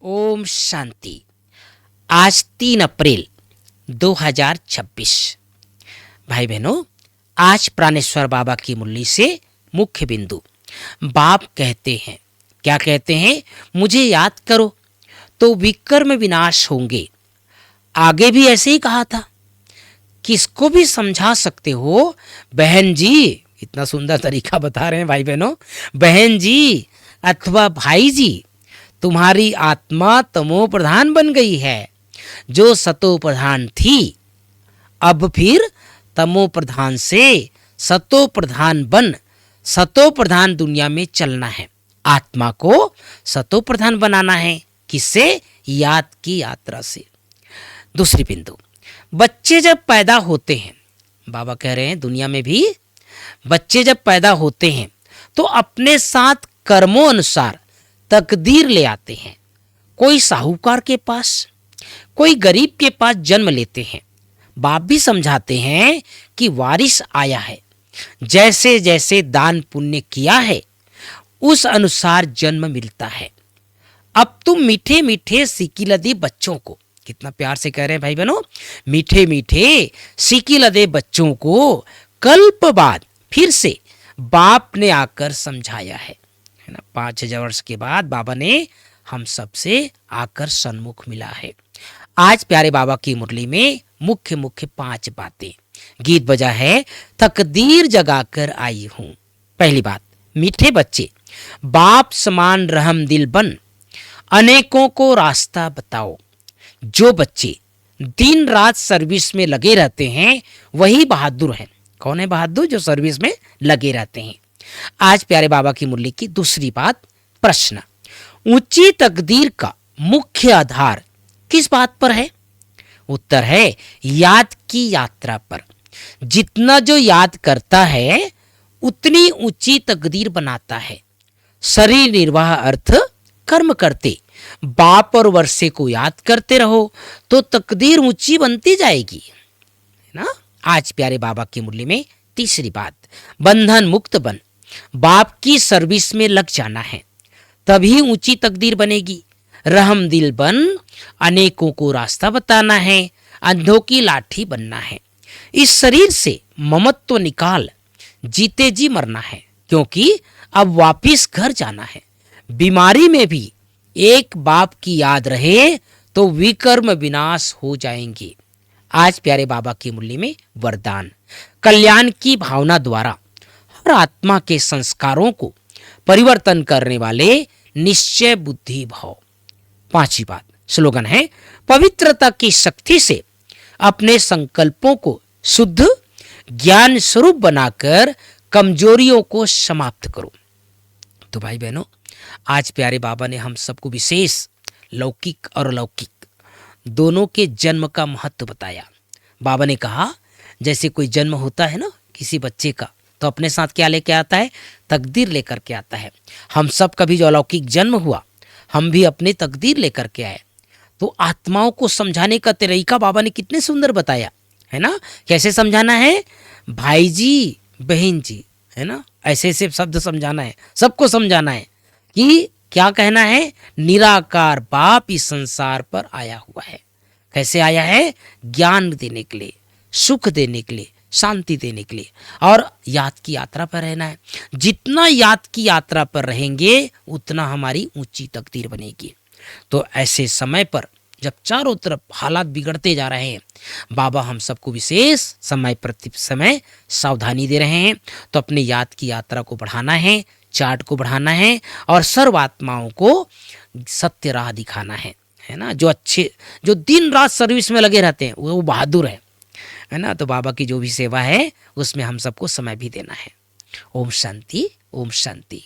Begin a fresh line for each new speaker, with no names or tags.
ओम शांति। आज 3 अप्रैल 2026। भाई बहनों, आज प्राणेश्वर बाबा की मुरली से मुख्य बिंदु। बाप कहते हैं, क्या कहते हैं? मुझे याद करो तो विकर्म विनाश होंगे। आगे भी ऐसे ही कहा था। किसको भी समझा सकते हो बहन जी? इतना सुंदर तरीका बता रहे हैं भाई बहनों। बहन जी अथवा भाई जी, तुम्हारी आत्मा तमो प्रधान बन गई है। जो सतो प्रधान थी, अब फिर तमो प्रधान से सतो प्रधान बन सतो प्रधान दुनिया में चलना है। आत्मा को सतो प्रधान बनाना है। किससे? याद की यात्रा से। दूसरी बिंदु, बच्चे जब पैदा होते हैं, बाबा कह रहे हैं दुनिया में भी बच्चे जब पैदा होते हैं तो अपने साथ कर्मों अनुसार तकदीर ले आते हैं। कोई साहूकार के पास, कोई गरीब के पास जन्म लेते हैं। बाप भी समझाते हैं कि वारिस आया है। जैसे जैसे दान पुण्य किया है उस अनुसार जन्म मिलता है। अब तुम मीठे मीठे सिकिलदे बच्चों को, कितना प्यार से कह रहे हैं भाई बहनों, मीठे मीठे सिकिलदे बच्चों को कल्प बाद फिर से बाप ने आकर समझाया है ना। 5000 वर्ष के बाद बाबा ने हम सबसे आकर सन्मुख मिला है। आज प्यारे बाबा की मुरली में मुख्य 5 बातें। गीत बजा है, तकदीर जगाकर आई हूं। पहली बात, मीठे बच्चे बाप समान रहम दिल बन अनेकों को रास्ता बताओ। जो बच्चे दिन रात सर्विस में लगे रहते हैं वही बहादुर हैं। कौन है बहादुर? जो सर्विस में लगे रहते हैं। आज प्यारे बाबा की मुरली की दूसरी बात, प्रश्न, ऊंची तकदीर का मुख्य आधार किस बात पर है? उत्तर है याद की यात्रा पर। जितना जो याद करता है उतनी ऊंची तकदीर बनाता है। शरीर निर्वाह अर्थ कर्म करते बाप और वर्षे को याद करते रहो तो तकदीर ऊंची बनती जाएगी, है ना। आज प्यारे बाबा की मुरली में तीसरी बात, बंधन मुक्त बन बाप की सर्विस में लग जाना है, तभी ऊंची तकदीर बनेगी। रहम दिल बन अनेकों को रास्ता बताना है, अंधों की लाठी बनना है। इस शरीर से ममत्व निकाल जीते जी मरना है, क्योंकि अब वापिस घर जाना है। बीमारी में भी एक बाप की याद रहे तो विकर्म विनाश हो जाएंगे। आज प्यारे बाबा की मुरली में वरदान, कल्याण की भावना द्वारा हर आत्मा के संस्कारों को परिवर्तन करने वाले निश्चय बुद्धि भाव। 5वीं बात, स्लोगन है, पवित्रता की शक्ति से अपने संकल्पों को शुद्ध ज्ञान स्वरूप बनाकर कमजोरियों को समाप्त करो। तो भाई बहनों, आज प्यारे बाबा ने हम सबको विशेष लौकिक और अलौकिक दोनों के जन्म का महत्व बताया। बाबा ने कहा जैसे कोई जन्म होता है ना किसी बच्चे का, तो अपने साथ क्या लेके आता है? तकदीर लेकर के आता है। हम सब का भी जो अलौकिक जन्म हुआ, हम भी अपने तकदीर लेकर के आए। तो आत्माओं को समझाने का तरीका बाबा ने कितने सुंदर बताया, है ना। कैसे समझाना है? भाई जी, बहन जी, है ना, ऐसे ऐसे शब्द समझाना है, सबको समझाना है कि क्या कहना है? निराकार बाप इस संसार पर आया हुआ है। कैसे आया है? ज्ञान देने के लिए, सुख देने के लिए, शांति देने के लिए, और याद की यात्रा पर रहना है। जितना याद की यात्रा पर रहेंगे उतना हमारी ऊंची तकदीर बनेगी। तो ऐसे समय पर जब चारों तरफ हालात बिगड़ते जा रहे हैं, बाबा हम सबको विशेष समय प्रति समय सावधानी दे रहे हैं। तो अपने याद की यात्रा को बढ़ाना है, चार्ट को बढ़ाना है, और सर्व आत्माओं को सत्य राह दिखाना है ना। जो दिन रात सर्विस में लगे रहते हैं वो बहादुर है ना। तो बाबा की जो भी सेवा है उसमें हम सबको समय भी देना है। ओम शांति, ओम शांति।